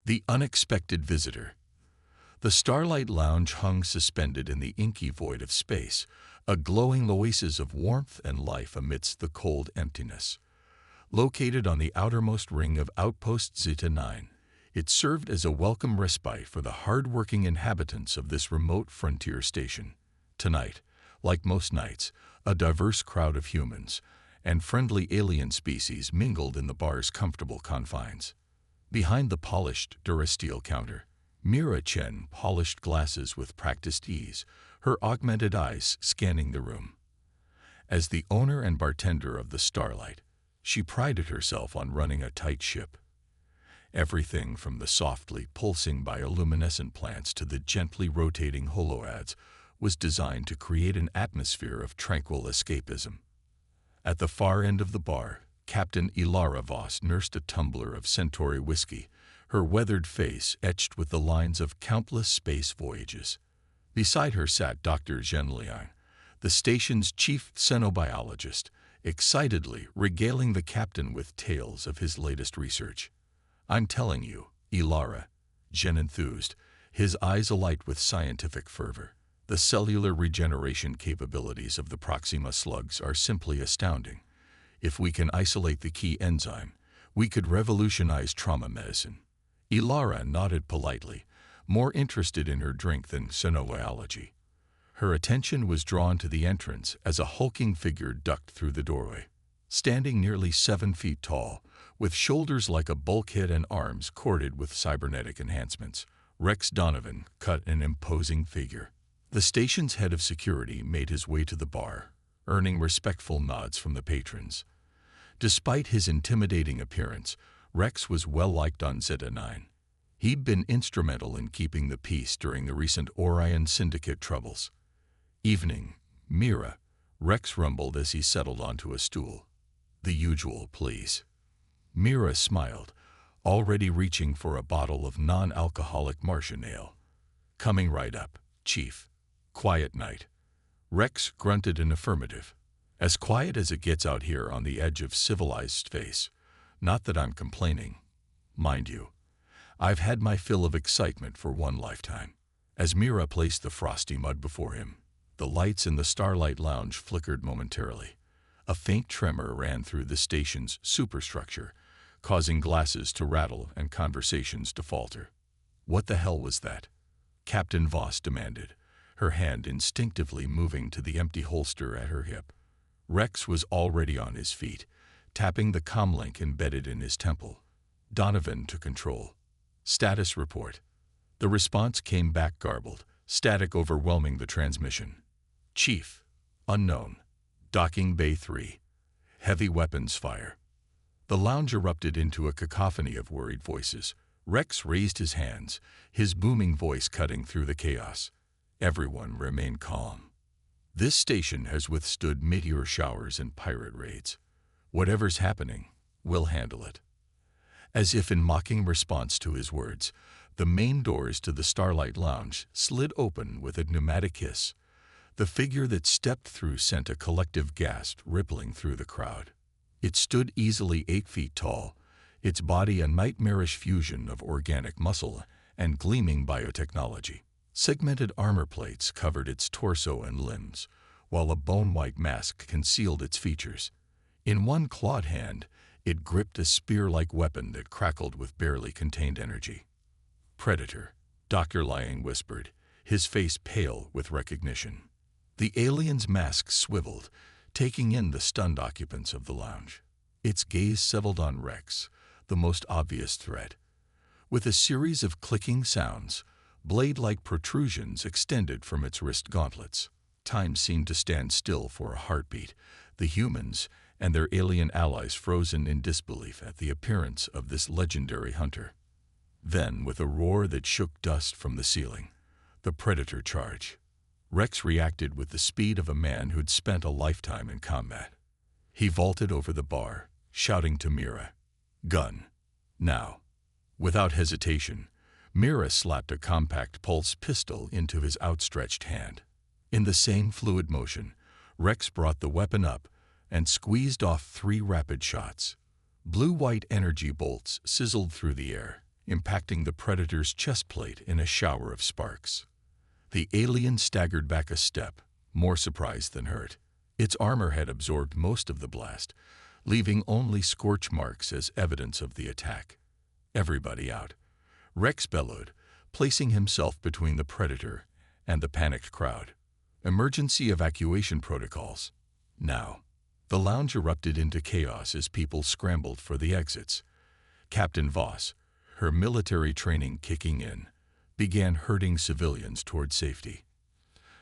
The unexpected visitor. The Starlight Lounge hung suspended in the inky void of space, a glowing oasis of warmth and life amidst the cold emptiness. Located on the outermost ring of Outpost Zeta 9, it served as a welcome respite for the hard-working inhabitants of this remote frontier station. Tonight, like most nights, a diverse crowd of humans and friendly alien species mingled in the bar's comfortable confines. Behind the polished Durasteel counter, Mira Chen polished glasses with practiced ease, her augmented eyes scanning the room. As the owner and bartender of the Starlight, she prided herself on running a tight ship. Everything from the softly pulsing bioluminescent plants to the gently rotating holoads was designed to create an atmosphere of tranquil escapism. At the far end of the bar, Captain Ilara Voss nursed a tumbler of Centauri whiskey, her weathered face etched with the lines of countless space voyages. Beside her sat Dr. Zhen Liang, the station's chief xenobiologist, excitedly regaling the captain with tales of his latest research. "I'm telling you, Ilara," Zhen enthused, his eyes alight with scientific fervor. "The cellular regeneration capabilities of the Proxima slugs are simply astounding. If we can isolate the key enzyme, we could revolutionize trauma medicine." Ilara nodded politely, more interested in her drink than xenobiology. Her attention was drawn to the entrance as a hulking figure ducked through the doorway. Standing nearly 7 feet tall, with shoulders like a bulkhead and arms corded with cybernetic enhancements, Rex Donovan cut an imposing figure. The station's head of security made his way to the bar, earning respectful nods from the patrons. Despite his intimidating appearance, Rex was well-liked on Zeta 9. He'd been instrumental in keeping the peace during the recent Orion Syndicate troubles. "Evening, Mira," Rex rumbled as he settled onto a stool. "The usual, please." Mira smiled, already reaching for a bottle of non-alcoholic Martian ale. "Coming right up, Chief." "Quiet night." Rex grunted an affirmative. "As quiet as it gets out here on the edge of civilized space. Not that I'm complaining. Mind you, I've had my fill of excitement for one lifetime." As Mira placed the frosty mug before him, the lights in the Starlight Lounge flickered momentarily. A faint tremor ran through the station's superstructure, causing glasses to rattle and conversations to falter. "What the hell was that?" Captain Voss demanded, her hand instinctively moving to the empty holster at her hip. Rex was already on his feet, tapping the comlink embedded in his temple. Donovan took control. "Status report." The response came back garbled, static overwhelming the transmission. "Chief, unknown. Docking Bay 3. Heavy weapons fire." The lounge erupted into a cacophony of worried voices. Rex raised his hands, his booming voice cutting through the chaos. "Everyone remain calm. This station has withstood meteor showers and pirate raids. Whatever's happening, we'll handle it." As if in mocking response to his words, the main doors to the Starlight Lounge slid open with a pneumatic hiss. The figure that stepped through sent a collective gasp rippling through the crowd. It stood easily 8 feet tall, its body a nightmarish fusion of organic muscle and gleaming biotechnology. Segmented armor plates covered its torso and limbs, while a bone-white mask concealed its features. In one clawed hand, it gripped a spear-like weapon that crackled with barely contained energy. "Predator," Dr. Liang whispered, his face pale with recognition. The alien's mask swiveled, taking in the stunned occupants of the lounge. Its gaze settled on Rex, the most obvious threat. With a series of clicking sounds, blade-like protrusions extended from its wrist gauntlets. Time seemed to stand still for a heartbeat, the humans and their alien allies frozen in disbelief at the appearance of this legendary hunter. Then, with a roar that shook dust from the ceiling, the predator charged. Rex reacted with the speed of a man who'd spent a lifetime in combat. He vaulted over the bar, shouting to Mira, "Gun, now." Without hesitation, Mira slapped a compact pulse pistol into his outstretched hand. In the same fluid motion, Rex brought the weapon up and squeezed off 3 rapid shots. Blue-white energy bolts sizzled through the air, impacting the predator's chest plate in a shower of sparks. The alien staggered back a step, more surprised than hurt. Its armor had absorbed most of the blast, leaving only scorch marks as evidence of the attack. "Everybody out," Rex bellowed, placing himself between the predator and the panicked crowd. "Emergency evacuation protocols. Now." The lounge erupted into chaos as people scrambled for the exits. Captain Voss, her military training kicking in, began herding civilians toward safety.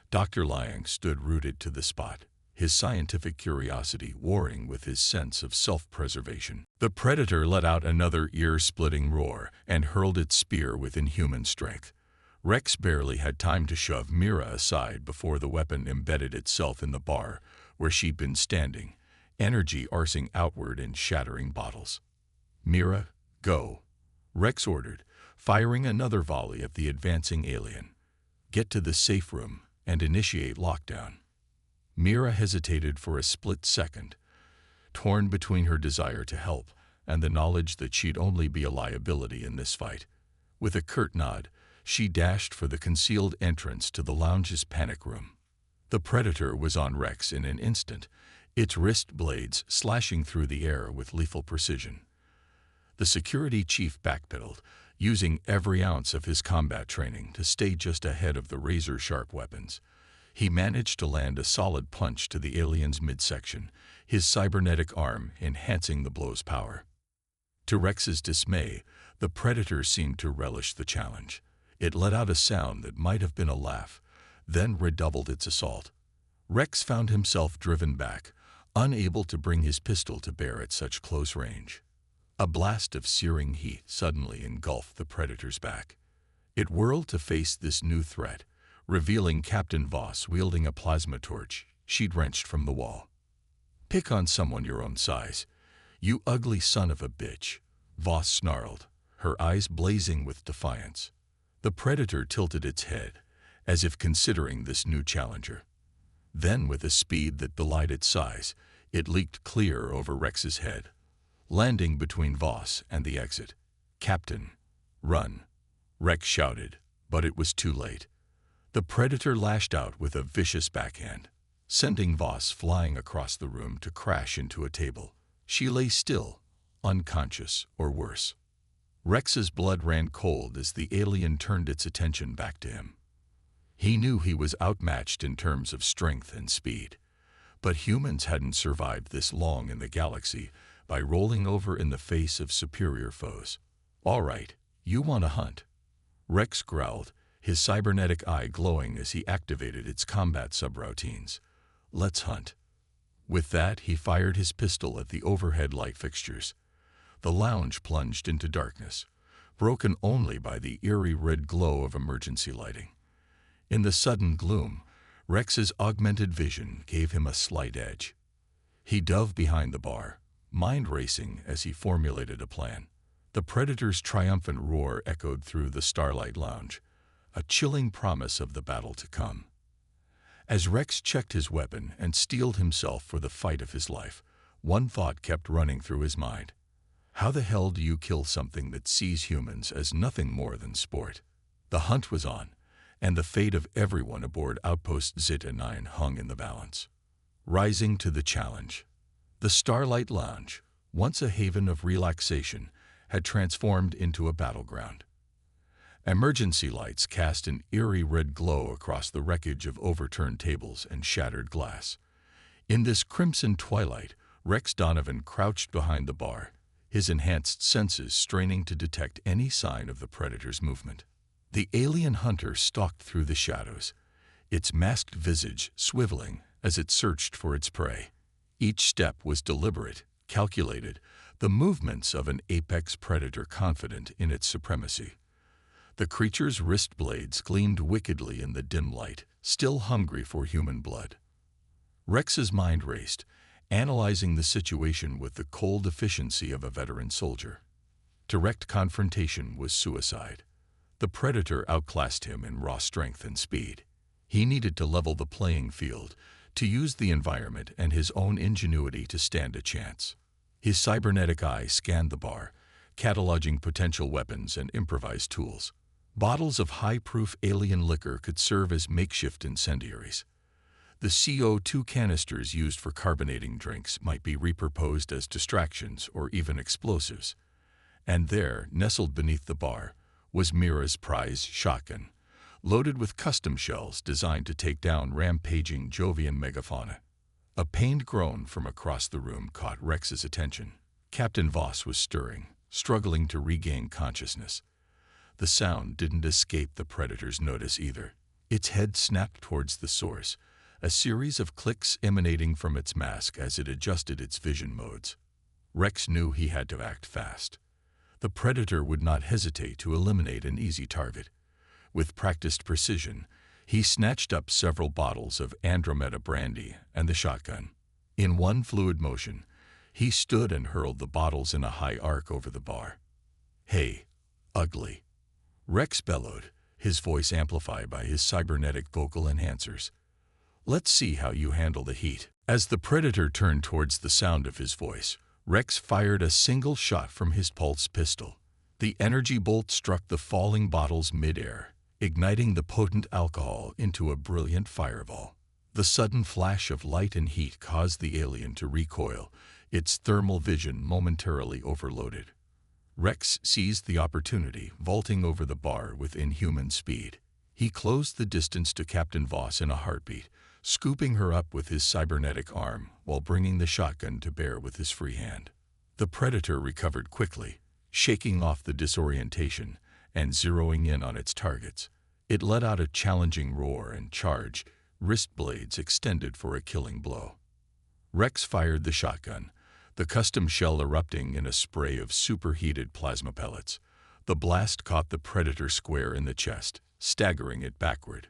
Dr. Liang stood rooted to the spot, his scientific curiosity warring with his sense of self-preservation. The predator let out another ear-splitting roar and hurled its spear with inhuman strength. Rex barely had time to shove Mira aside before the weapon embedded itself in the bar where she'd been standing, energy arcing outward and shattering bottles. "Mira, go," Rex ordered, firing another volley at the advancing alien. "Get to the safe room and initiate lockdown." Mira hesitated for a split second, torn between her desire to help and the knowledge that she'd only be a liability in this fight. With a curt nod, she dashed for the concealed entrance to the lounge's panic room. The predator was on Rex in an instant, its wrist blades slashing through the air with lethal precision. The security chief backpedaled, using every ounce of his combat training to stay just ahead of the razor-sharp weapons. He managed to land a solid punch to the alien's midsection, his cybernetic arm enhancing the blow's power. To Rex's dismay, the predator seemed to relish the challenge. It let out a sound that might have been a laugh, then redoubled its assault. Rex found himself driven back, unable to bring his pistol to bear at such close range. A blast of searing heat suddenly engulfed the predator's back. It whirled to face this new threat, revealing Captain Voss wielding a plasma torch she'd wrenched from the wall. "Pick on someone your own size, you ugly son of a bitch," Voss snarled, her eyes blazing with defiance. The predator tilted its head, as if considering this new challenger. Then, with a speed that belied its size, it leaped clear over Rex's head, landing between Voss and the exit. "Captain, run," Rex shouted, but it was too late. The predator lashed out with a vicious backhand, sending Voss flying across the room to crash into a table. She lay still, unconscious or worse. Rex's blood ran cold as the alien turned its attention back to him. He knew he was outmatched in terms of strength and speed, but humans hadn't survived this long in the galaxy by rolling over in the face of superior foes. "All right, you want to hunt," Rex growled, his cybernetic eye glowing as he activated its combat subroutines. "Let's hunt." With that, he fired his pistol at the overhead light fixtures. The lounge plunged into darkness, broken only by the eerie red glow of emergency lighting. In the sudden gloom, Rex's augmented vision gave him a slight edge. He dove behind the bar, mind racing as he formulated a plan. The predator's triumphant roar echoed through the Starlight Lounge, a chilling promise of the battle to come. As Rex checked his weapon and steeled himself for the fight of his life, one thought kept running through his mind. How the hell do you kill something that sees humans as nothing more than sport? The hunt was on, and the fate of everyone aboard Outpost Zeta 9 hung in the balance. Rising to the challenge, the Starlight Lounge, once a haven of relaxation, had transformed into a battleground. Emergency lights cast an eerie red glow across the wreckage of overturned tables and shattered glass. In this crimson twilight, Rex Donovan crouched behind the bar, his enhanced senses straining to detect any sign of the predator's movement. The alien hunter stalked through the shadows, its masked visage swiveling as it searched for its prey. Each step was deliberate, calculated, the movements of an apex predator confident in its supremacy. The creature's wrist blades gleamed wickedly in the dim light, still hungry for human blood. Rex's mind raced, analyzing the situation with the cold efficiency of a veteran soldier. Direct confrontation was suicide. The predator outclassed him in raw strength and speed. He needed to level the playing field, to use the environment and his own ingenuity to stand a chance. His cybernetic eye scanned the bar, cataloging potential weapons and improvised tools. Bottles of high-proof alien liquor could serve as makeshift incendiaries. The CO2 canisters used for carbonating drinks might be repurposed as distractions or even explosives. And there, nestled beneath the bar, was Mira's prize shotgun, loaded with custom shells designed to take down rampaging Jovian megafauna. A pained groan from across the room caught Rex's attention. Captain Voss was stirring, struggling to regain consciousness. The sound didn't escape the predator's notice either. Its head snapped towards the source, a series of clicks emanating from its mask as it adjusted its vision modes. Rex knew he had to act fast. The predator would not hesitate to eliminate an easy target. With practiced precision, he snatched up several bottles of Andromeda brandy and the shotgun. In one fluid motion, he stood and hurled the bottles in a high arc over the bar. "Hey, ugly!" Rex bellowed, his voice amplified by his cybernetic vocal enhancers. "Let's see how you handle the heat." As the predator turned towards the sound of his voice, Rex fired a single shot from his pulse pistol. The energy bolt struck the falling bottles mid-air, igniting the potent alcohol into a brilliant fireball. The sudden flash of light and heat caused the alien to recoil, its thermal vision momentarily overloaded. Rex seized the opportunity, vaulting over the bar with inhuman speed. He closed the distance to Captain Voss in a heartbeat, scooping her up with his cybernetic arm while bringing the shotgun to bear with his free hand. The predator recovered quickly, shaking off the disorientation and zeroing in on its targets. It let out a challenging roar and charged, wrist blades extended for a killing blow. Rex fired the shotgun, the custom shell erupting in a spray of superheated plasma pellets. The blast caught the predator square in the chest, staggering it backward.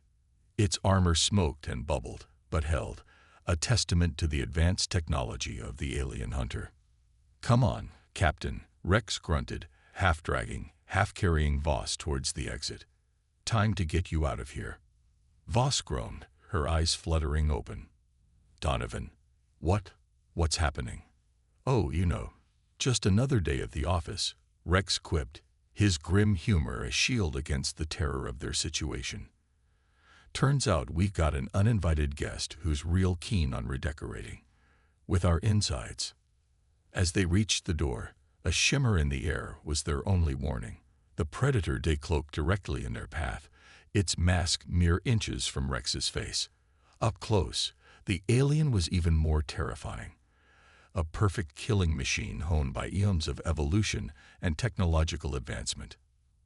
Its armor smoked and bubbled, but held, a testament to the advanced technology of the alien hunter. "Come on, Captain," Rex grunted, half dragging, half carrying Voss towards the exit. "Time to get you out of here." Voss groaned, her eyes fluttering open. "Donovan, what's happening?" "Oh, just another day at the office," Rex quipped, his grim humor a shield against the terror of their situation. "Turns out we've got an uninvited guest who's real keen on redecorating with our insides." As they reached the door, a shimmer in the air was their only warning. The predator decloaked directly in their path, its mask mere inches from Rex's face. Up close, the alien was even more terrifying. A perfect killing machine honed by eons of evolution and technological advancement.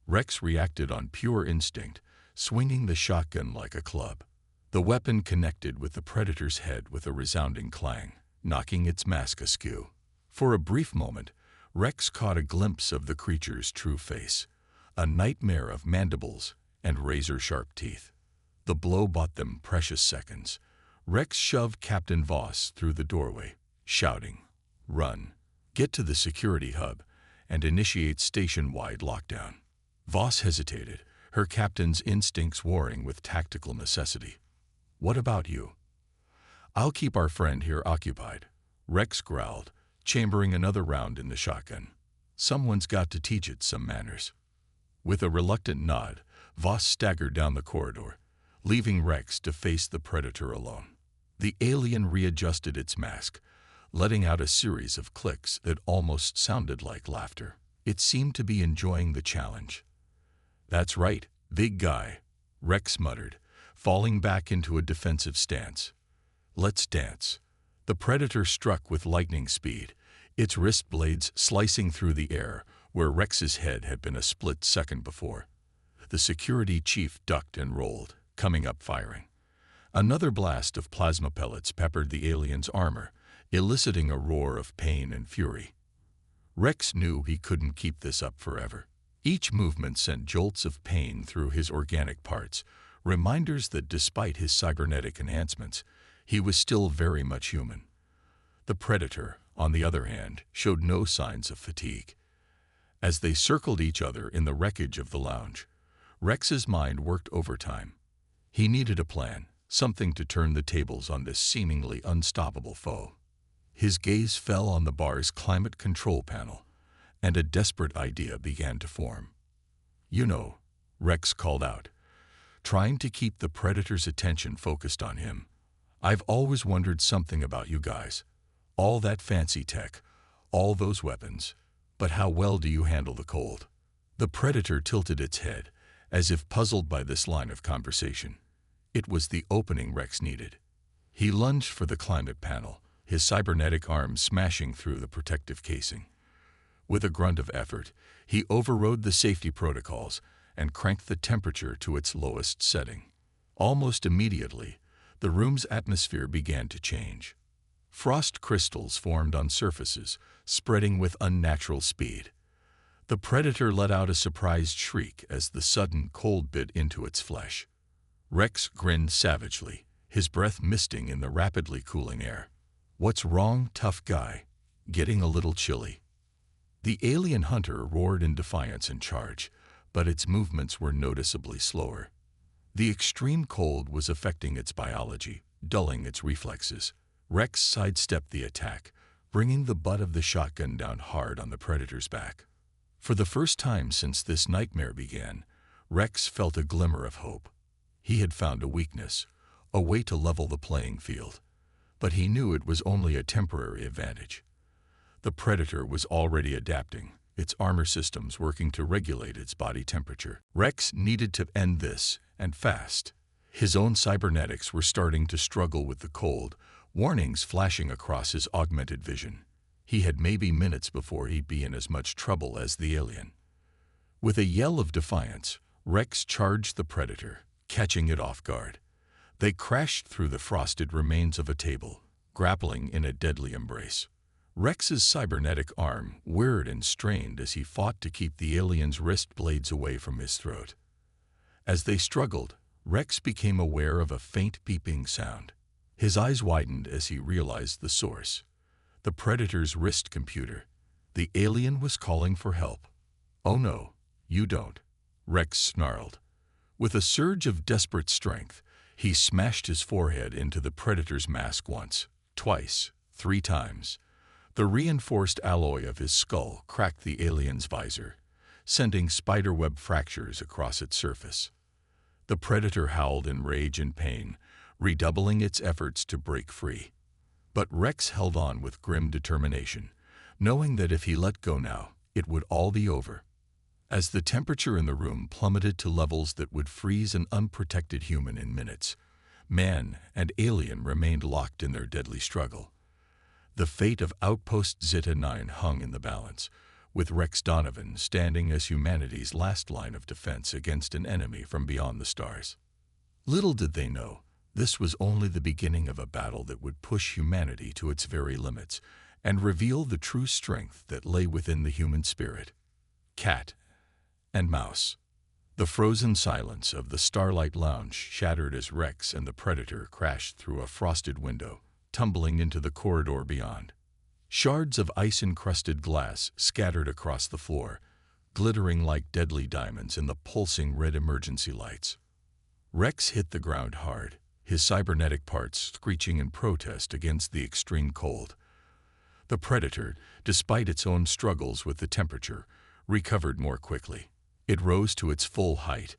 Rex reacted on pure instinct, swinging the shotgun like a club. The weapon connected with the predator's head with a resounding clang, knocking its mask askew. For a brief moment, Rex caught a glimpse of the creature's true face, a nightmare of mandibles and razor-sharp teeth. The blow bought them precious seconds. Rex shoved Captain Voss through the doorway, shouting, "Run, get to the security hub, and initiate station-wide lockdown." Voss hesitated, her captain's instincts warring with tactical necessity. "What about you?" "I'll keep our friend here occupied," Rex growled, chambering another round in the shotgun. "Someone's got to teach it some manners." With a reluctant nod, Voss staggered down the corridor, leaving Rex to face the predator alone. The alien readjusted its mask, letting out a series of clicks that almost sounded like laughter. It seemed to be enjoying the challenge. "That's right, big guy," Rex muttered, falling back into a defensive stance. "Let's dance." The predator struck with lightning speed, its wrist blades slicing through the air where Rex's head had been a split second before. The security chief ducked and rolled, coming up firing. Another blast of plasma pellets peppered the alien's armor, eliciting a roar of pain and fury. Rex knew he couldn't keep this up forever. Each movement sent jolts of pain through his organic parts, reminders that despite his cybernetic enhancements, he was still very much human. The predator, on the other hand, showed no signs of fatigue. As they circled each other in the wreckage of the lounge, Rex's mind worked overtime. He needed a plan, something to turn the tables on this seemingly unstoppable foe. His gaze fell on the bar's climate control panel, and a desperate idea began to form. "You know," Rex called out, trying to keep the predator's attention focused on him, "I've always wondered something about you guys. All that fancy tech, all those weapons, but how well do you handle the cold?" The predator tilted its head, as if puzzled by this line of conversation. It was the opening Rex needed. He lunged for the climate panel, his cybernetic arms smashing through the protective casing. With a grunt of effort, he overrode the safety protocols and cranked the temperature to its lowest setting. Almost immediately, the room's atmosphere began to change. Frost crystals formed on surfaces, spreading with unnatural speed. The predator let out a surprised shriek as the sudden cold bit into its flesh. Rex grinned savagely, his breath misting in the rapidly cooling air. "What's wrong, tough guy? Getting a little chilly?" The alien hunter roared in defiance and charge, but its movements were noticeably slower. The extreme cold was affecting its biology, dulling its reflexes. Rex sidestepped the attack, bringing the butt of the shotgun down hard on the predator's back. For the first time since this nightmare began, Rex felt a glimmer of hope. He had found a weakness, a way to level the playing field. But he knew it was only a temporary advantage. The predator was already adapting, its armor systems working to regulate its body temperature. Rex needed to end this, and fast. His own cybernetics were starting to struggle with the cold, warnings flashing across his augmented vision. He had maybe minutes before he'd be in as much trouble as the alien. With a yell of defiance, Rex charged the predator, catching it off guard. They crashed through the frosted remains of a table, grappling in a deadly embrace. Rex's cybernetic arm whirred and strained as he fought to keep the alien's wrist blades away from his throat. As they struggled, Rex became aware of a faint beeping sound. His eyes widened as he realized the source. The predator's wrist computer. The alien was calling for help. "Oh no, you don't," Rex snarled. With a surge of desperate strength, he smashed his forehead into the predator's mask once, twice, 3 times. The reinforced alloy of his skull cracked the alien's visor, sending spiderweb fractures across its surface. The predator howled in rage and pain, redoubling its efforts to break free. But Rex held on with grim determination, knowing that if he let go now, it would all be over. As the temperature in the room plummeted to levels that would freeze an unprotected human in minutes, man and alien remained locked in their deadly struggle. The fate of Outpost Zeta 9 hung in the balance, with Rex Donovan standing as humanity's last line of defense against an enemy from beyond the stars. Little did they know, this was only the beginning of a battle that would push humanity to its very limits and reveal the true strength that lay within the human spirit. Cat and mouse. The frozen silence of the Starlight Lounge shattered as Rex and the predator crashed through a frosted window, tumbling into the corridor beyond. Shards of ice-encrusted glass scattered across the floor, glittering like deadly diamonds in the pulsing red emergency lights. Rex hit the ground hard, his cybernetic parts screeching in protest against the extreme cold. The predator, despite its own struggles with the temperature, recovered more quickly. It rose to its full height,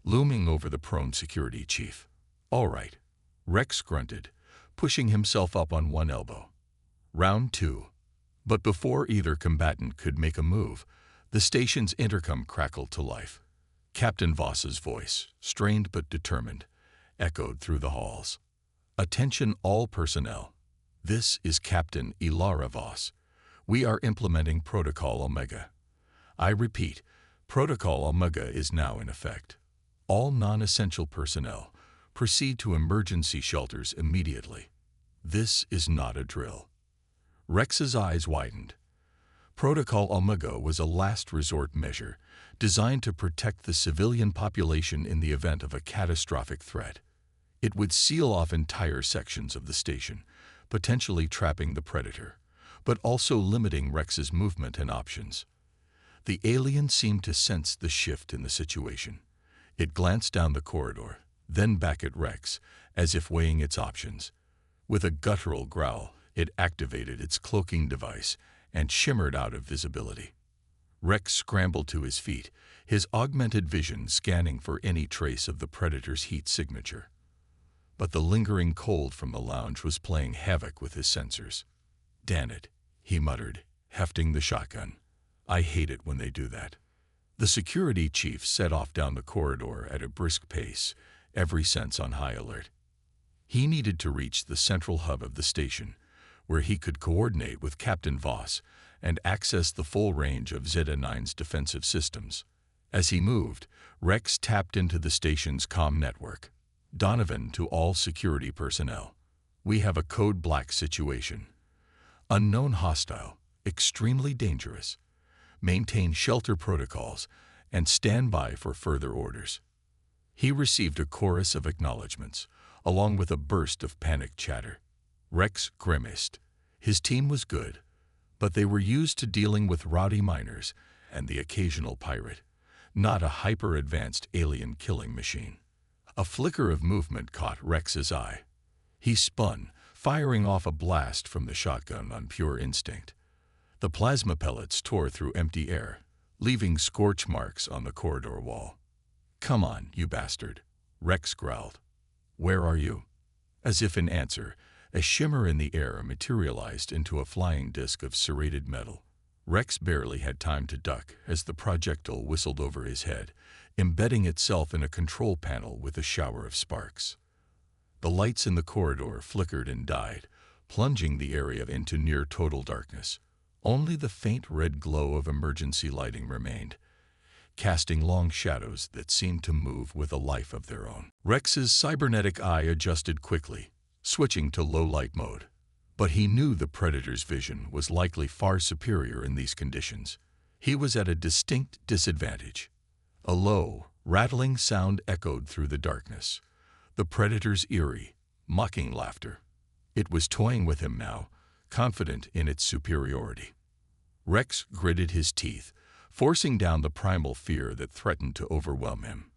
looming over the prone security chief. "All right," Rex grunted, pushing himself up on one elbow. Round 2. But before either combatant could make a move, the station's intercom crackled to life. Captain Voss's voice, strained but determined, echoed through the halls. "Attention all personnel. This is Captain Ilara Voss. We are implementing Protocol Omega. I repeat, Protocol Omega is now in effect. All non-essential personnel, proceed to emergency shelters immediately. This is not a drill." Rex's eyes widened. Protocol Omega was a last resort measure designed to protect the civilian population in the event of a catastrophic threat. It would seal off entire sections of the station, potentially trapping the predator, but also limiting Rex's movement and options. The alien seemed to sense the shift in the situation. It glanced down the corridor, then back at Rex, as if weighing its options. With a guttural growl, it activated its cloaking device and shimmered out of visibility. Rex scrambled to his feet, his augmented vision scanning for any trace of the predator's heat signature. But the lingering cold from the lounge was playing havoc with his sensors. "Damn it," he muttered, hefting the shotgun. "I hate it when they do that." The security chief set off down the corridor at a brisk pace, every sense on high alert. He needed to reach the central hub of the station, where he could coordinate with Captain Voss and access the full range of Zeta-9's defensive systems. As he moved, Rex tapped into the station's comm network. "Donovan to all security personnel. We have a code black situation. Unknown hostile, extremely dangerous. Maintain shelter protocols and stand by for further orders." He received a chorus of acknowledgments, along with a burst of panicked chatter. Rex grimaced. His team was good, but they were used to dealing with rowdy miners and the occasional pirate, not a hyper-advanced alien killing machine. A flicker of movement caught Rex's eye. He spun, firing off a blast from the shotgun on pure instinct. The plasma pellets tore through empty air, leaving scorch marks on the corridor wall. "Come on, you bastard," Rex growled. "Where are you?" As if in answer, a shimmer in the air materialized into a flying disc of serrated metal. Rex barely had time to duck as the projectile whistled over his head, embedding itself in a control panel with a shower of sparks. The lights in the corridor flickered and died, plunging the area into near-total darkness. Only the faint red glow of emergency lighting remained, casting long shadows that seemed to move with a life of their own. Rex's cybernetic eye adjusted quickly, switching to low-light mode. But he knew the predator's vision was likely far superior in these conditions. He was at a distinct disadvantage. A low, rattling sound echoed through the darkness, the predator's eerie, mocking laughter. It was toying with him now, confident in its superiority. Rex gritted his teeth, forcing down the primal fear that threatened to overwhelm him.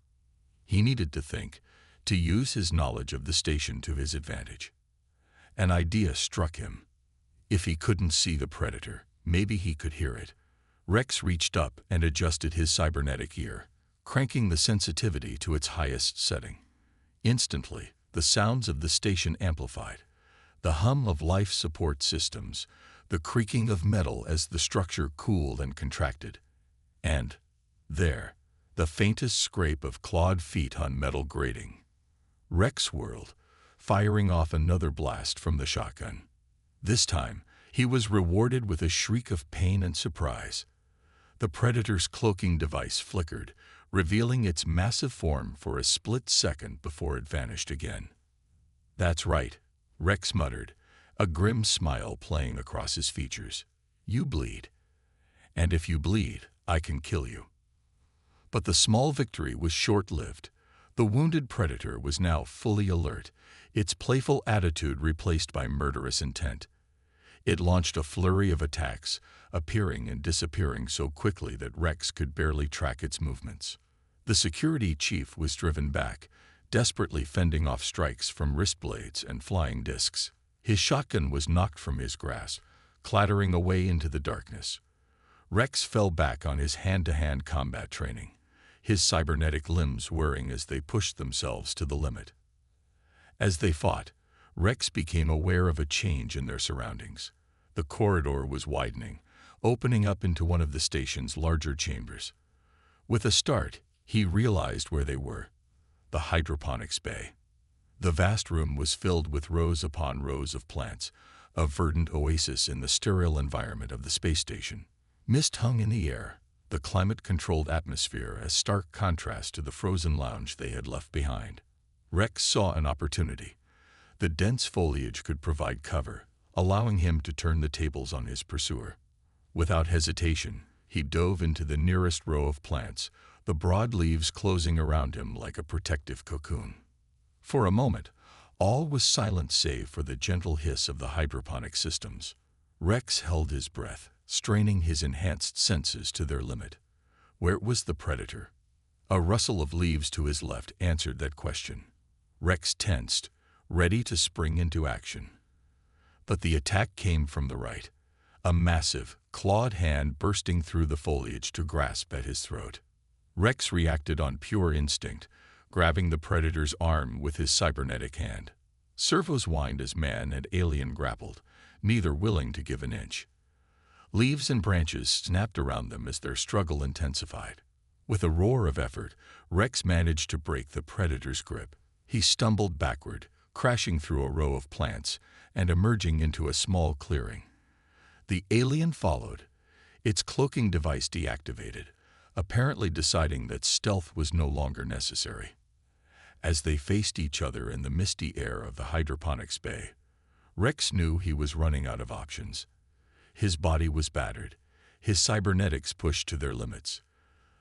He needed to think, to use his knowledge of the station to his advantage. An idea struck him. If he couldn't see the predator, maybe he could hear it. Rex reached up and adjusted his cybernetic ear, cranking the sensitivity to its highest setting. Instantly, the sounds of the station amplified. The hum of life support systems, the creaking of metal as the structure cooled and contracted. And there, the faintest scrape of clawed feet on metal grating. Rex whirled, firing off another blast from the shotgun. This time, he was rewarded with a shriek of pain and surprise. The predator's cloaking device flickered, revealing its massive form for a split second before it vanished again. "That's right," Rex muttered, a grim smile playing across his features. "You bleed. And if you bleed, I can kill you." But the small victory was short-lived. The wounded predator was now fully alert, its playful attitude replaced by murderous intent. It launched a flurry of attacks, appearing and disappearing so quickly that Rex could barely track its movements. The security chief was driven back, desperately fending off strikes from wrist blades and flying discs. His shotgun was knocked from his grasp, clattering away into the darkness. Rex fell back on his hand-to-hand combat training, his cybernetic limbs whirring as they pushed themselves to the limit. As they fought, Rex became aware of a change in their surroundings. The corridor was widening, opening up into one of the station's larger chambers. With a start, he realized where they were: the hydroponics bay. The vast room was filled with rows upon rows of plants, a verdant oasis in the sterile environment of the space station. Mist hung in the air, the climate-controlled atmosphere a stark contrast to the frozen lounge they had left behind. Rex saw an opportunity. The dense foliage could provide cover, allowing him to turn the tables on his pursuer. Without hesitation, he dove into the nearest row of plants, the broad leaves closing around him like a protective cocoon. For a moment, all was silent save for the gentle hiss of the hydroponic systems. Rex held his breath, straining his enhanced senses to their limit. Where was the predator? A rustle of leaves to his left answered that question. Rex tensed, ready to spring into action. But the attack came from the right, a massive, clawed hand bursting through the foliage to grasp at his throat. Rex reacted on pure instinct, grabbing the predator's arm with his cybernetic hand. Servos whined as man and alien grappled, neither willing to give an inch. Leaves and branches snapped around them as their struggle intensified. With a roar of effort, Rex managed to break the predator's grip. He stumbled backward, crashing through a row of plants and emerging into a small clearing. The alien followed, its cloaking device deactivated, apparently deciding that stealth was no longer necessary. As they faced each other in the misty air of the hydroponics bay, Rex knew he was running out of options. His body was battered, his cybernetics pushed to their limits.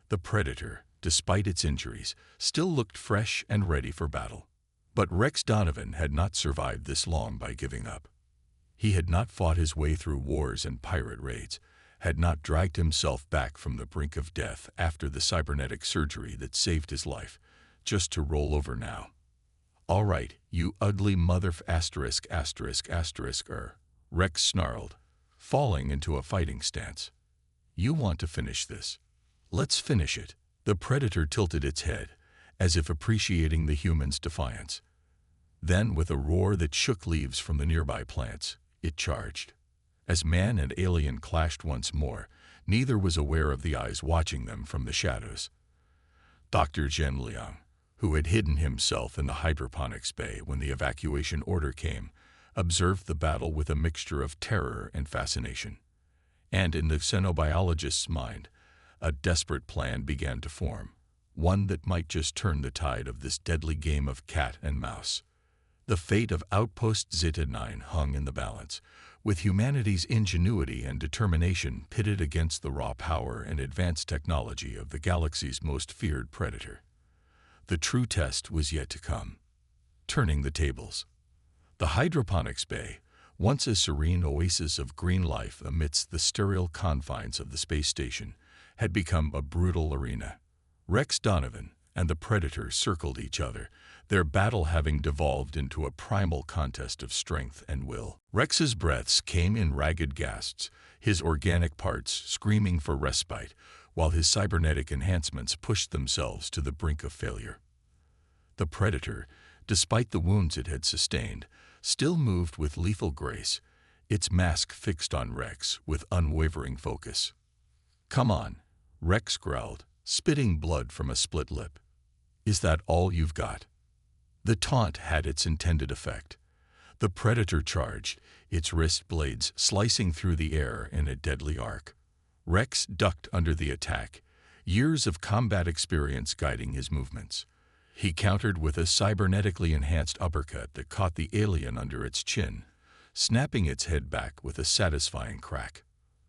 The predator, despite its injuries, still looked fresh and ready for battle. But Rex Donovan had not survived this long by giving up. He had not fought his way through wars and pirate raids, had not dragged himself back from the brink of death after the cybernetic surgery that saved his life, just to roll over now. "All right, you ugly Rex snarled, falling into a fighting stance. "You want to finish this? Let's finish it." The predator tilted its head, as if appreciating the human's defiance. Then, with a roar that shook leaves from the nearby plants, it charged. As man and alien clashed once more, neither was aware of the eyes watching them from the shadows. Dr. Zhen Liang, who had hidden himself in the hydroponics bay when the evacuation order came, observed the battle with a mixture of terror and fascination. And in the xenobiologist's mind, a desperate plan began to form, one that might just turn the tide of this deadly game of cat and mouse. The fate of Outpost Zeta 9 hung in the balance, with humanity's ingenuity and determination pitted against the raw power and advanced technology of the galaxy's most feared predator. The true test was yet to come. Turning the tables. The hydroponics bay, once a serene oasis of green life amidst the sterile confines of the space station, had become a brutal arena. Rex Donovan and the predator circled each other, their battle having devolved into a primal contest of strength and will. Rex's breaths came in ragged gasps, his organic parts screaming for respite, while his cybernetic enhancements pushed themselves to the brink of failure. The predator, despite the wounds it had sustained, still moved with lethal grace, its mask fixed on Rex with unwavering focus. "Come on," Rex growled, spitting blood from a split lip. "Is that all you've got?" The taunt had its intended effect. The predator charged, its wrist blades slicing through the air in a deadly arc. Rex ducked under the attack, years of combat experience guiding his movements. He countered with a cybernetically enhanced uppercut that caught the alien under its chin, snapping its head back with a satisfying crack.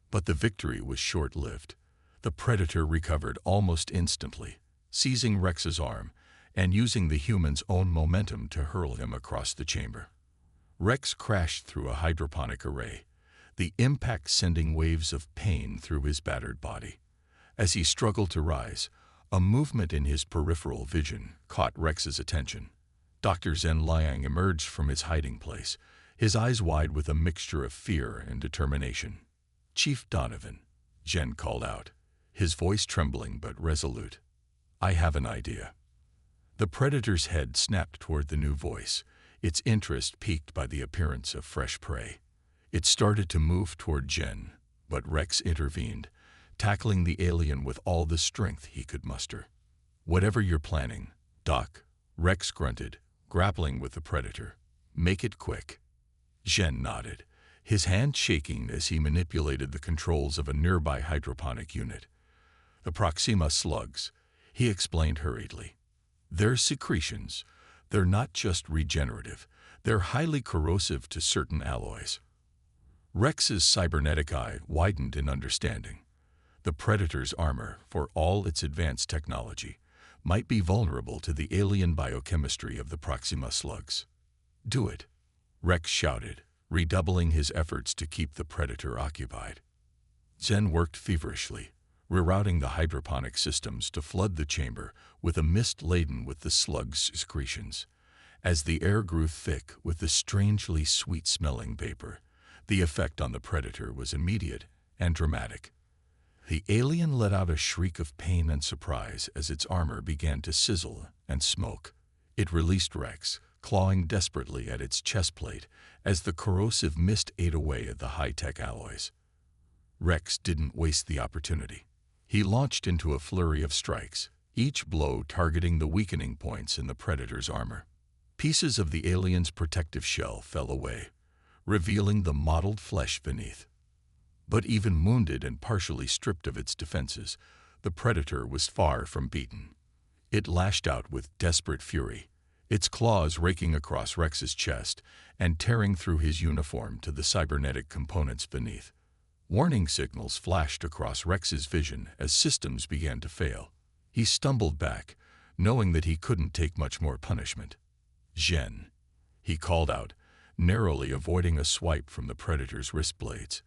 But the victory was short-lived. The predator recovered almost instantly, seizing Rex's arm and using the human's own momentum to hurl him across the chamber. Rex crashed through a hydroponic array, the impact sending waves of pain through his battered body. As he struggled to rise, a movement in his peripheral vision caught Rex's attention. Dr. Zhen Liang emerged from his hiding place, his eyes wide with a mixture of fear and determination. "Chief Donovan," Zhen called out, his voice trembling but resolute. "I have an idea." The predator's head snapped toward the new voice, its interest piqued by the appearance of fresh prey. It started to move toward Zhen, but Rex intervened, tackling the alien with all the strength he could muster. "Whatever you're planning, Doc," Rex grunted, grappling with the predator. "Make it quick." Zhen nodded, his hand shaking as he manipulated the controls of a nearby hydroponic unit. "The Proxima slugs," he explained hurriedly. "They're secretions. They're not just regenerative. They're highly corrosive to certain alloys." Rex's cybernetic eye widened in understanding. The predator's armor, for all its advanced technology, might be vulnerable to the alien biochemistry of the Proxima slugs. "Do it," Rex shouted, redoubling his efforts to keep the predator occupied. Zhen worked feverishly, rerouting the hydroponic systems to flood the chamber with a mist laden with the slug's secretions. As the air grew thick with the strangely sweet-smelling vapor, The effect on the predator was immediate and dramatic. The alien let out a shriek of pain and surprise as its armor began to sizzle and smoke. It released Rex, clawing desperately at its chest plate as the corrosive mist ate away at the high-tech alloys. Rex didn't waste the opportunity. He launched into a flurry of strikes, each blow targeting the weakening points in the predator's armor. Pieces of the alien's protective shell fell away, revealing the mottled flesh beneath. But even wounded and partially stripped of its defenses, the predator was far from beaten. It lashed out with desperate fury, its claws raking across Rex's chest and tearing through his uniform to the cybernetic components beneath. Warning signals flashed across Rex's vision as systems began to fail. He stumbled back, knowing that he couldn't take much more punishment. "Zhen," he called out, narrowly avoiding a swipe from the predator's wrist blades.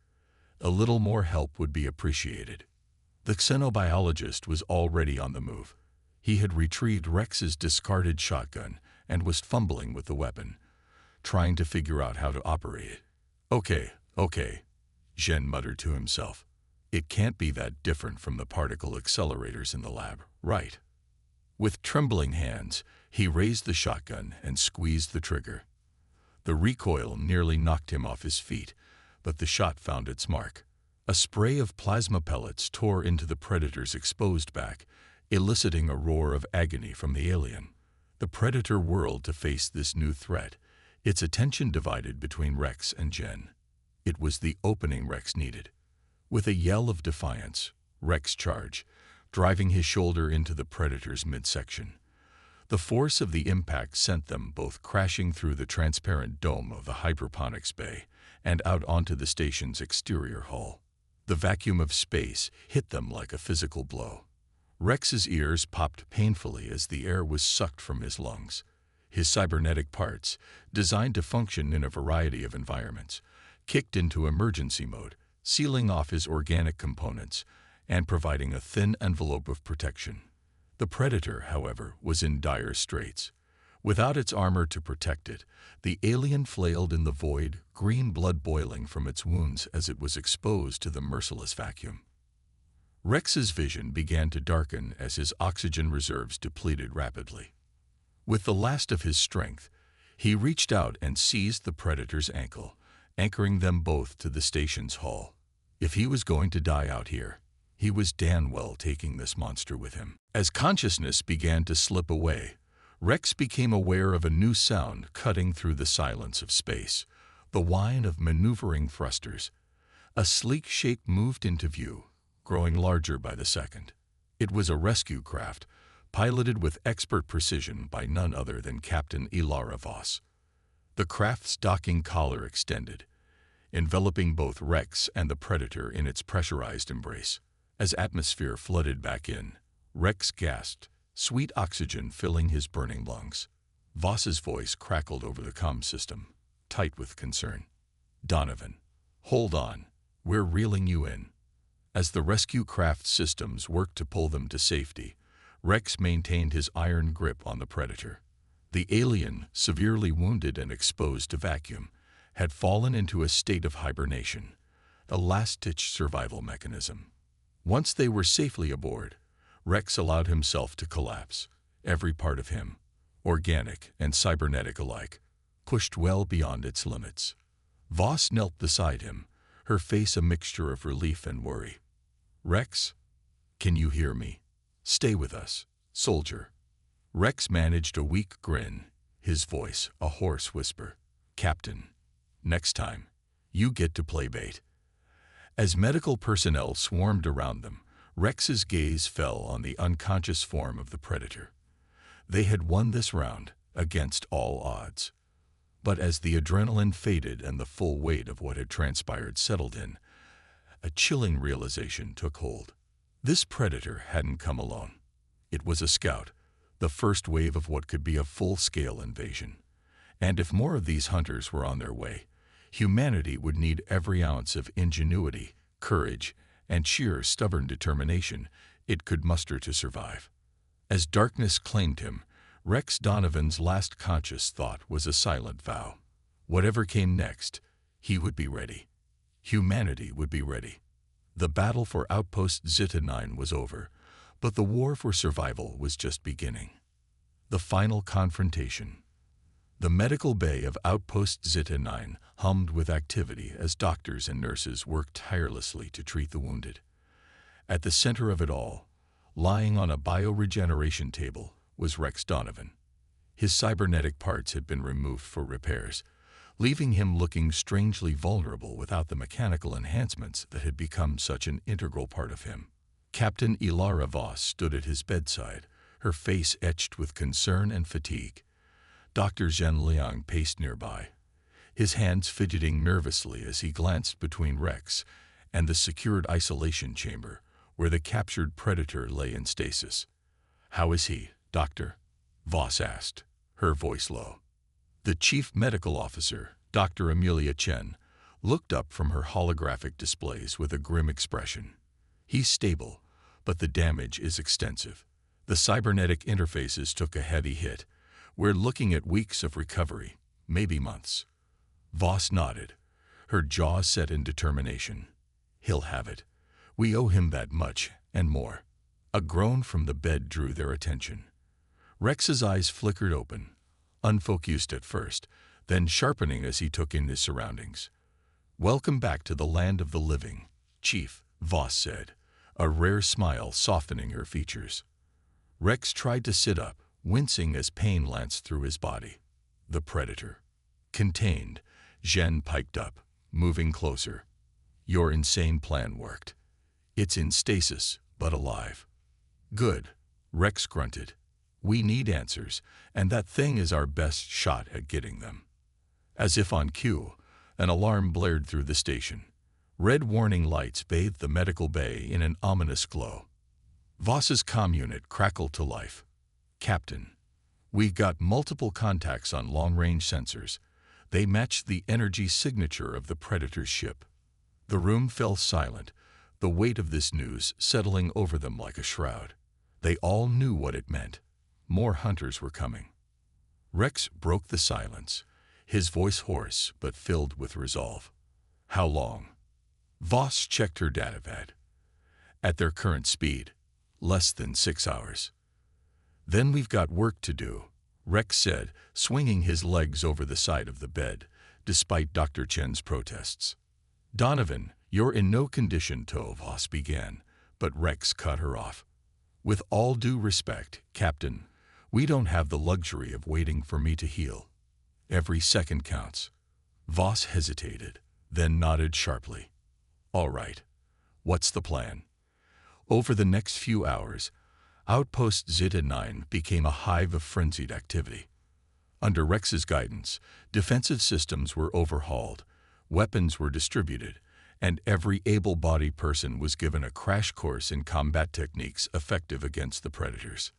A little more help would be appreciated. The xenobiologist was already on the move. He had retrieved Rex's discarded shotgun and was fumbling with the weapon, trying to figure out how to operate it. Okay, Zhen muttered to himself. It can't be that different from the particle accelerators in the lab, right? With trembling hands, he raised the shotgun and squeezed the trigger. The recoil nearly knocked him off his feet, but the shot found its mark. A spray of plasma pellets tore into the predator's exposed back, eliciting a roar of agony from the alien. The predator whirled to face this new threat, its attention divided between Rex and Zhen. It was the opening Rex needed. With a yell of defiance, Rex charged, driving his shoulder into the predator's midsection. The force of the impact sent them both crashing through the transparent dome of the hydroponics bay and out onto the station's exterior hull. The vacuum of space hit them like a physical blow. Rex's ears popped painfully as the air was sucked from his lungs. His cybernetic parts, designed to function in a variety of environments, kicked into emergency mode, sealing off his organic components and providing a thin envelope of protection. The predator, however, was in dire straits. Without its armor to protect it, the alien flailed in the void, green blood boiling from its wounds as it was exposed to the merciless vacuum. Rex's vision began to darken as his oxygen reserves depleted rapidly. With the last of his strength, he reached out and seized the predator's ankle, anchoring them both to the station's hull. If he was going to die out here, he was damn well taking this monster with him. As consciousness began to slip away, Rex became aware of a new sound cutting through the silence of space, the whine of maneuvering thrusters. A sleek shape moved into view, growing larger by the second. It was a rescue craft, piloted with expert precision by none other than Captain Ilara Voss. The craft's docking collar extended, enveloping both Rex and the predator in its pressurized embrace. As atmosphere flooded back in, Rex gasped, sweet oxygen filling his burning lungs. Voss's voice crackled over the comm system, tight with concern. "Donovan, hold on, we're reeling you in." As the rescue craft systems worked to pull them to safety, Rex maintained his iron grip on the predator. The alien, severely wounded and exposed to vacuum, had fallen into a state of hibernation, a last-ditch survival mechanism. Once they were safely aboard, Rex allowed himself to collapse, every part of him, organic and cybernetic alike, pushed well beyond its limits. Voss knelt beside him, her face a mixture of relief and worry. "Rex, can you hear me? Stay with us, soldier." Rex managed a weak grin, his voice a hoarse whisper. "Captain, next time, you get to play bait." As medical personnel swarmed around them, Rex's gaze fell on the unconscious form of the predator. They had won this round, against all odds. But as the adrenaline faded and the full weight of what had transpired settled in, a chilling realization took hold. This predator hadn't come alone. It was a scout, the first wave of what could be a full-scale invasion. And if more of these hunters were on their way, humanity would need every ounce of ingenuity, courage, and sheer stubborn determination it could muster to survive. As darkness claimed him, Rex Donovan's last conscious thought was a silent vow. Whatever came next, He would be ready. Humanity would be ready. The battle for Outpost Zeta 9 was over, but the war for survival was just beginning. The final confrontation. The medical bay of Outpost Zeta 9 hummed with activity as doctors and nurses worked tirelessly to treat the wounded. At the center of it all, lying on a bioregeneration table, was Rex Donovan. His cybernetic parts had been removed for repairs, leaving him looking strangely vulnerable without the mechanical enhancements that had become such an integral part of him. Captain Ilara Voss stood at his bedside, her face etched with concern and fatigue. Dr. Zhen Liang paced nearby, his hands fidgeting nervously as he glanced between Rex and the secured isolation chamber where the captured predator lay in stasis. "How is he, Doctor?" Voss asked, her voice low. The chief medical officer, Dr. Amelia Chen, looked up from her holographic displays with a grim expression. "He's stable, but the damage is extensive. The cybernetic interfaces took a heavy hit. We're looking at weeks of recovery, maybe months." Voss nodded, her jaw set in determination. "He'll have it. We owe him that much, and more." A groan from the bed drew their attention. Rex's eyes flickered open, unfocused at first, then sharpening as he took in his surroundings. "Welcome back to the land of the living, Chief," Voss said, a rare smile softening her features. Rex tried to sit up, wincing as pain lanced through his body. The predator. Contained, Zhen piped up, moving closer. "Your insane plan worked. It's in stasis, but alive." "Good," Rex grunted. "We need answers, and that thing is our best shot at getting them." As if on cue, an alarm blared through the station. Red warning lights bathed the medical bay in an ominous glow. Voss's comm unit crackled to life. "Captain, we've got multiple contacts on long-range sensors. They match the energy signature of the Predator's ship." The room fell silent, the weight of this news settling over them like a shroud. They all knew what it meant. More hunters were coming. Rex broke the silence, his voice hoarse but filled with resolve. "How long?" Voss checked her datapad. "At their current speed, less than 6 hours." "Then we've got work to do," Rex said, swinging his legs over the side of the bed, despite Dr. Chen's protests. "Donovan, you're in no condition to," Voss began, but Rex cut her off. "With all due respect, Captain, we don't have the luxury of waiting for me to heal. Every second counts." Voss hesitated, then nodded sharply. "All right. What's the plan?" Over the next few hours, Outpost Zeta 9 became a hive of frenzied activity. Under Rex's guidance, defensive systems were overhauled, weapons were distributed, and every able-bodied person was given a crash course in combat techniques effective against the predators.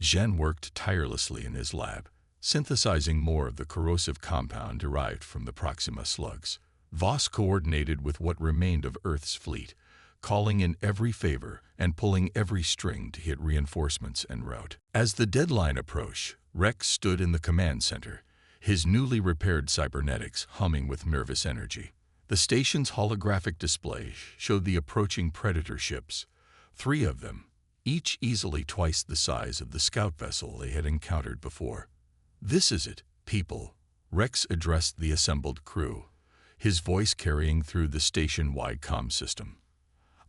Zhen worked tirelessly in his lab, synthesizing more of the corrosive compound derived from the Proxima slugs. Voss coordinated with what remained of Earth's fleet, calling in every favor and pulling every string to hit reinforcements en route. As the deadline approached, Rex stood in the command center, his newly repaired cybernetics humming with nervous energy. The station's holographic display showed the approaching predator ships, 3 of them, each easily twice the size of the scout vessel they had encountered before. "This is it, people," Rex addressed the assembled crew, his voice carrying through the station-wide comm system.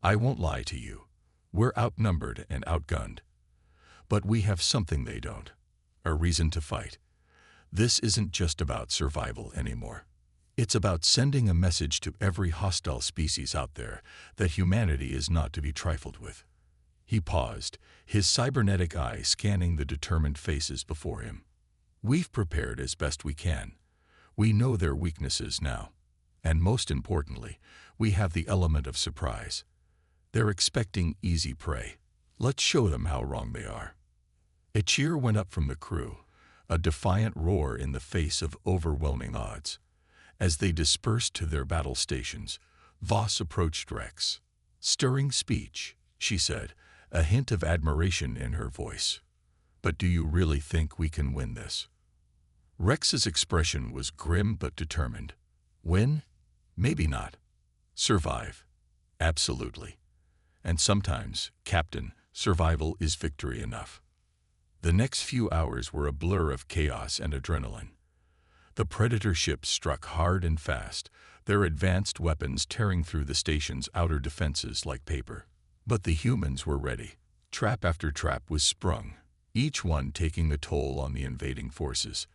"I won't lie to you. We're outnumbered and outgunned. But we have something they don't, a reason to fight. This isn't just about survival anymore. It's about sending a message to every hostile species out there that humanity is not to be trifled with." He paused, his cybernetic eye scanning the determined faces before him. "We've prepared as best we can. We know their weaknesses now. And most importantly, we have the element of surprise. They're expecting easy prey. Let's show them how wrong they are." A cheer went up from the crew, a defiant roar in the face of overwhelming odds. As they dispersed to their battle stations, Voss approached Rex. "Stirring speech," she said, a hint of admiration in her voice. "But do you really think we can win this?" Rex's expression was grim but determined. "Win? Maybe not. Survive. Absolutely. And sometimes, Captain, survival is victory enough. The next few hours were a blur of chaos and adrenaline. The Predator ships struck hard and fast, their advanced weapons tearing through the station's outer defenses like paper. But the humans were ready. Trap after trap was sprung, each one taking the toll on the invading forces.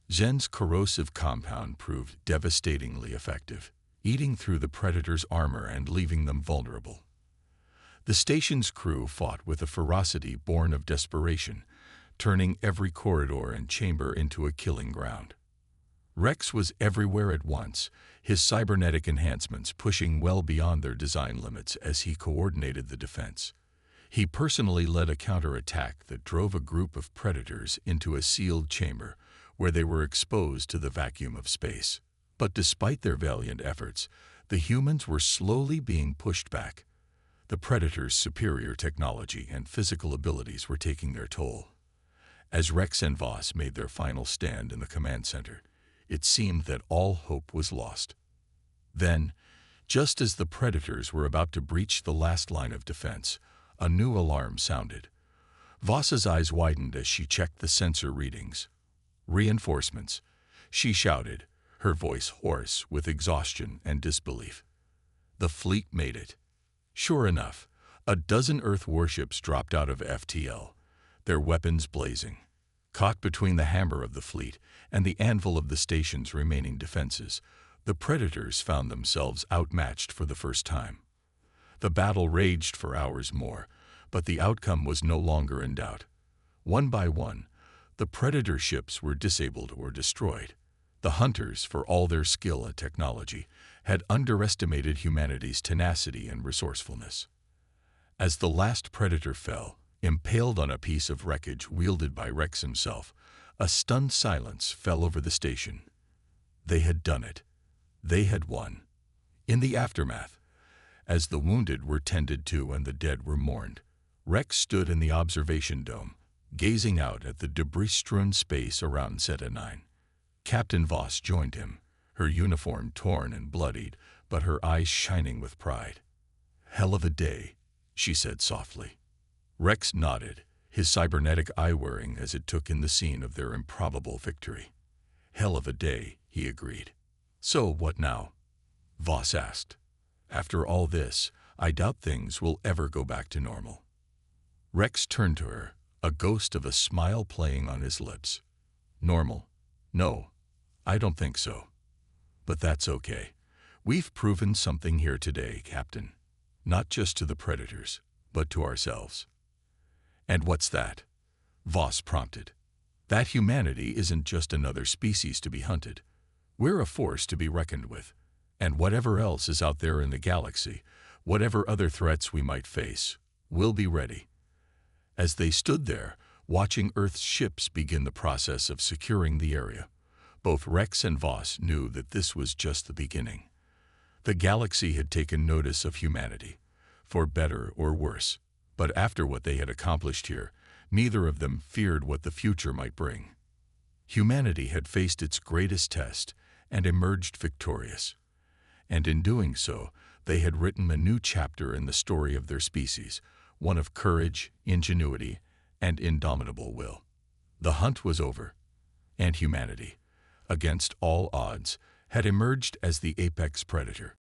Zen's corrosive compound proved devastatingly effective, eating through the Predator's armor and leaving them vulnerable. The station's crew fought with a ferocity born of desperation, turning every corridor and chamber into a killing ground. Rex was everywhere at once, his cybernetic enhancements pushing well beyond their design limits as he coordinated the defense. He personally led a counterattack that drove a group of Predators into a sealed chamber, where they were exposed to the vacuum of space. But despite their valiant efforts, the humans were slowly being pushed back. The Predators' superior technology and physical abilities were taking their toll. As Rex and Voss made their final stand in the command center, it seemed that all hope was lost. Then, just as the Predators were about to breach the last line of defense, a new alarm sounded. Voss's eyes widened as she checked the sensor readings. Reinforcements, she shouted, her voice hoarse with exhaustion and disbelief. The fleet made it. Sure enough, a dozen Earth warships dropped out of FTL, their weapons blazing. Caught between the hammer of the fleet and the anvil of the station's remaining defenses, the Predators found themselves outmatched for the first time. The battle raged for hours more, but the outcome was no longer in doubt. One by one, the Predator ships were disabled or destroyed. The Hunters, for all their skill and technology, had underestimated humanity's tenacity and resourcefulness. As the last Predator fell, impaled on a piece of wreckage wielded by Rex himself, a stunned silence fell over the station. They had done it. They had won. In the aftermath, as the wounded were tended to and the dead were mourned, Rex stood in the observation dome, gazing out at the debris-strewn space around Zeta 9. Captain Voss joined him, her uniform torn and bloodied, but her eyes shining with pride. "Hell of a day," she said softly. Rex nodded, his cybernetic eye whirring as it took in the scene of their improbable victory. "Hell of a day," he agreed. "So what now?" Voss asked. "After all this, I doubt things will ever go back to normal." Rex turned to her, a ghost of a smile playing on his lips. "Normal? No, I don't think so. But that's okay. We've proven something here today, Captain. Not just to the Predators, but to ourselves." "And what's that?" Voss prompted. "That humanity isn't just another species to be hunted. We're a force to be reckoned with. And whatever else is out there in the galaxy, whatever other threats we might face, we'll be ready." As they stood there, watching Earth's ships begin the process of securing the area, both Rex and Voss knew that this was just the beginning. The galaxy had taken notice of humanity, for better or worse. But after what they had accomplished here, neither of them feared what the future might bring. Humanity had faced its greatest test and emerged victorious. And in doing so, they had written a new chapter in the story of their species, one of courage, ingenuity, and indomitable will. The hunt was over, and humanity, against all odds, had emerged as the apex predator.